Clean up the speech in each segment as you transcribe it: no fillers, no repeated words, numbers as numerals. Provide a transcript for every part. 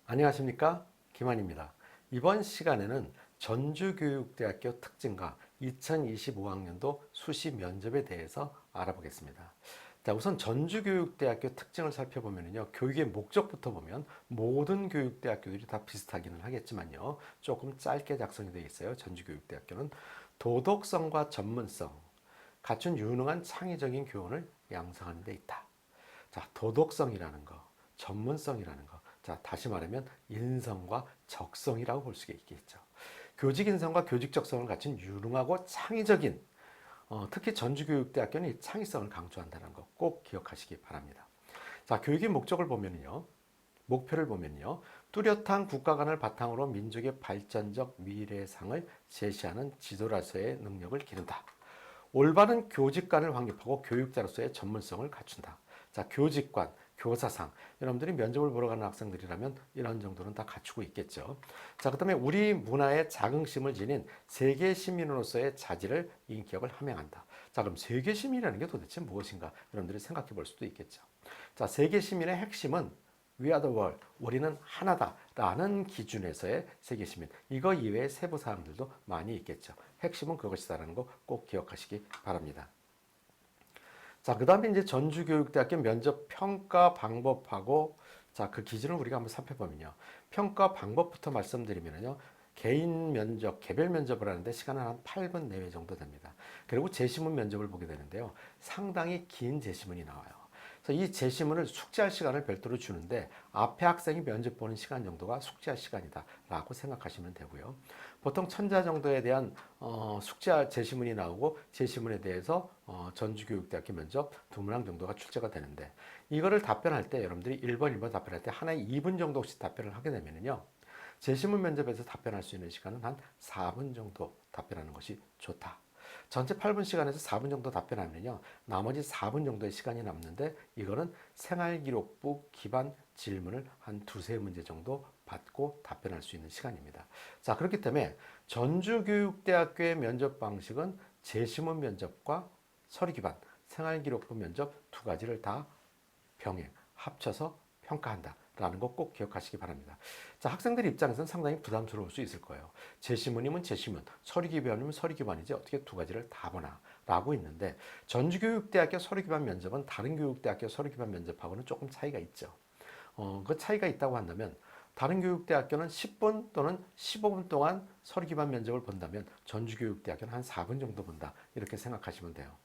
안녕하십니까? 김한입니다. 이번 시간에는 전주교육대학교 특징과 2025학년도 수시 면접에 대해서 알아보겠습니다. 자, 우선 전주교육대학교 특징을 살펴보면요. 교육의 목적부터 보면 모든 교육대학교들이 다 비슷하기는 하겠지만요. 조금 짧게 작성이 되어 있어요. 전주교육대학교는 도덕성과 전문성, 갖춘 유능한 창의적인 교원을 양성하는 데 있다. 자, 도덕성이라는 거, 전문성이라는 거. 자, 다시 말하면 인성과 적성이라고 볼 수 있겠죠. 교직 인성과 교직 적성을 갖춘 유능하고 창의적인 특히 전주교육대학교는 이 창의성을 강조한다는 거 꼭 기억하시기 바랍니다. 자, 교육의 목적을 보면요. 목표를 보면요. 뚜렷한 국가관을 바탕으로 민족의 발전적 미래상을 제시하는 지도자로서의 능력을 기른다. 올바른 교직관을 확립하고 교육자로서의 전문성을 갖춘다. 자, 교직관, 교사상. 여러분들이 면접을 보러 가는 학생들이라면 이런 정도는 다 갖추고 있겠죠. 자, 그 다음에 우리 문화에 자긍심을 지닌 세계 시민으로서의 자질을 인격을 함양한다. 자, 그럼 세계 시민이라는 게 도대체 무엇인가? 여러분들이 생각해 볼 수도 있겠죠. 자, 세계 시민의 핵심은 We are the world. 우리는 하나다. 라는 기준에서의 세계 시민. 이거 이외의 세부 사항들도 많이 있겠죠. 핵심은 그것이다라는 거 꼭 기억하시기 바랍니다. 자, 그 다음에 이제 전주교육대학교 면접 평가 방법하고 자, 그 기준을 우리가 한번 살펴보면요. 평가 방법부터 말씀드리면요. 개인 면접, 개별 면접을 하는데 시간은 한 8분 내외 정도 됩니다. 그리고 제시문 면접을 보게 되는데요. 상당히 긴 제시문이 나와요. 그래서 이 제시문을 숙지할 시간을 별도로 주는데 앞에 학생이 면접 보는 시간 정도가 숙지할 시간이다라고 생각하시면 되고요. 보통 1000자 정도에 대한 숙지할 제시문이 나오고 제시문에 대해서 전주교육대학교 면접 2문항 정도가 출제가 되는데 이거를 답변할 때 여러분들이 1번, 1번 답변할 때 하나에 2분 정도씩 답변을 하게 되면요. 제시문 면접에서 답변할 수 있는 시간은 한 4분 정도 답변하는 것이 좋다. 전체 8분 시간에서 4분 정도 답변하면요. 나머지 4분 정도의 시간이 남는데 이거는 생활기록부 기반 질문을 한 두세 문제 정도 받고 답변할 수 있는 시간입니다. 자, 그렇기 때문에 전주교육대학교의 면접 방식은 제시문 면접과 서류 기반 생활기록부 면접 두 가지를 다 병행, 합쳐서 평가한다. 라는 거 꼭 기억하시기 바랍니다. 자, 학생들 입장에서는 상당히 부담스러울 수 있을 거예요. 제시문이면 제시문, 서류기반이면 서류기반이지 어떻게 두 가지를 다 보나 라고 있는데 전주교육대학교 서류기반 면접은 다른 교육대학교 서류기반 면접하고는 조금 차이가 있죠. 그 차이가 있다고 한다면 다른 교육대학교는 10분 또는 15분 동안 서류기반 면접을 본다면 전주교육대학교는 한 4분 정도 본다. 이렇게 생각하시면 돼요.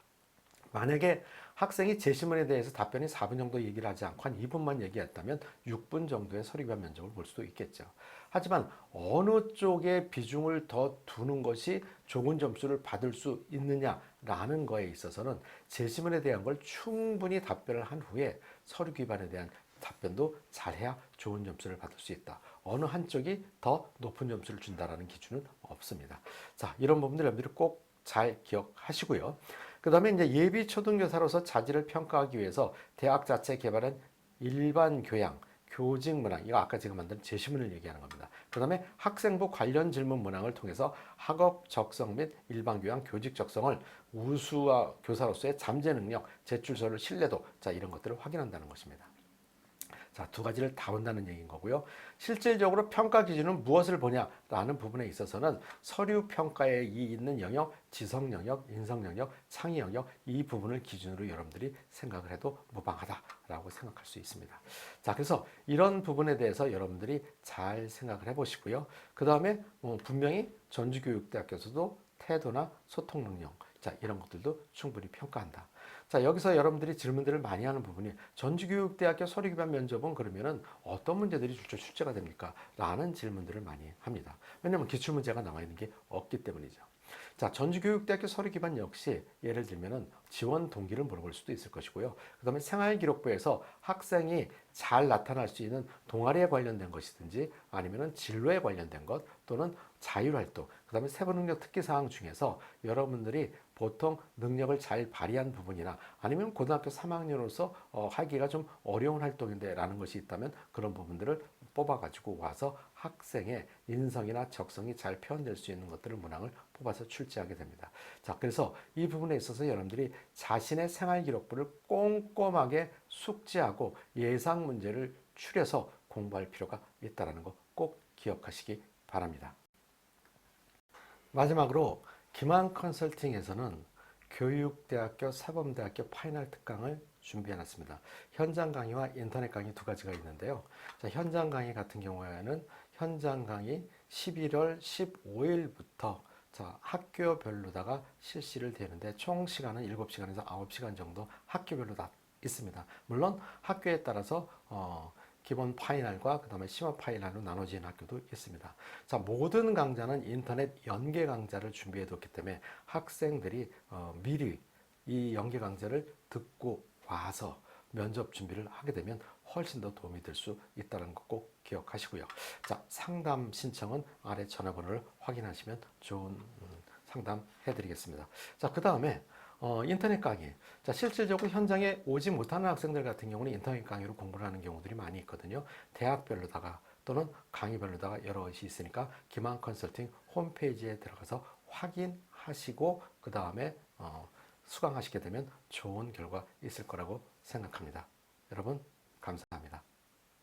만약에 학생이 제시문에 대해서 답변이 4분 정도 얘기를 하지 않고 한 2분만 얘기했다면 6분 정도의 서류기반 면접을 볼 수도 있겠죠. 하지만 어느 쪽에 비중을 더 두는 것이 좋은 점수를 받을 수 있느냐라는 거에 있어서는 제시문에 대한 걸 충분히 답변을 한 후에 서류기반에 대한 답변도 잘해야 좋은 점수를 받을 수 있다. 어느 한쪽이 더 높은 점수를 준다라는 기준은 없습니다. 자, 이런 부분들 여러분들이 꼭 잘 기억하시고요. 그 다음에 이제 예비 초등교사로서 자질을 평가하기 위해서 대학 자체 개발한 일반 교양, 교직 문항, 이거 아까 제가 만든 제시문을 얘기하는 겁니다. 그 다음에 학생부 관련 질문 문항을 통해서 학업 적성 및 일반 교양, 교직 적성을 우수와 교사로서의 잠재 능력, 제출서를 신뢰도, 자, 이런 것들을 확인한다는 것입니다. 자, 두 가지를 다 본다는 얘기인 거고요. 실질적으로 평가 기준은 무엇을 보냐라는 부분에 있어서는 서류 평가에 있는 영역, 지성 영역, 인성 영역, 창의 영역 이 부분을 기준으로 여러분들이 생각을 해도 무방하다라고 생각할 수 있습니다. 자, 그래서 이런 부분에 대해서 여러분들이 잘 생각을 해보시고요. 그 다음에 분명히 전주교육대학교에서도 태도나 소통 능력, 자, 이런 것들도 충분히 평가한다. 자, 여기서 여러분들이 질문들을 많이 하는 부분이 전주교육대학교 서류기반 면접은 그러면은 어떤 문제들이 출제가 됩니까? 라는 질문들을 많이 합니다. 왜냐하면 기출문제가 나와 있는 게 없기 때문이죠. 자, 전주교육대학교 서류기반 역시 예를 들면은 지원 동기를 물어볼 수도 있을 것이고요. 그 다음에 생활기록부에서 학생이 잘 나타날 수 있는 동아리에 관련된 것이든지 아니면은 진로에 관련된 것 또는 자율활동, 그 다음에 세부능력 특기사항 중에서 여러분들이 보통 능력을 잘 발휘한 부분이나 아니면 고등학교 3학년으로서 하기가 좀 어려운 활동인데 라는 것이 있다면 그런 부분들을 뽑아가지고 와서 학생의 인성이나 적성이 잘 표현될 수 있는 것들을 문항을 뽑아서 출제하게 됩니다. 자, 그래서 이 부분에 있어서 여러분들이 자신의 생활기록부를 꼼꼼하게 숙지하고 예상 문제를 추려서 공부할 필요가 있다는 거 꼭 기억하시기 바랍니다. 마지막으로 기만 컨설팅에서는 교육대학교, 사범대학교 파이널 특강을 준비해 놨습니다. 현장 강의와 인터넷 강의 두 가지가 있는데요. 자, 현장 강의 같은 경우에는 현장 강의 11월 15일부터 자, 학교별로다가 실시를 되는데 총 시간은 7시간에서 9시간 정도 학교별로 다 있습니다. 물론 학교에 따라서 기본 파이널과 그 다음에 심화 파이널로 나눠지는 학교도 있습니다. 자, 모든 강좌는 인터넷 연계 강좌를 준비해 뒀기 때문에 학생들이 미리 이 연계 강좌를 듣고 와서 면접 준비를 하게 되면 훨씬 더 도움이 될 수 있다는 거 꼭 기억하시고요. 자, 상담 신청은 아래 전화번호를 확인하시면 좋은 상담 해드리겠습니다. 자, 그 다음에 인터넷 강의. 자, 실질적으로 현장에 오지 못하는 학생들 같은 경우는 인터넷 강의로 공부를 하는 경우들이 많이 있거든요. 대학별로다가 또는 강의별로다가 여러 것이 있으니까 기만 컨설팅 홈페이지에 들어가서 확인하시고 그 다음에 수강하시게 되면 좋은 결과 있을 거라고 생각합니다. 여러분 감사합니다.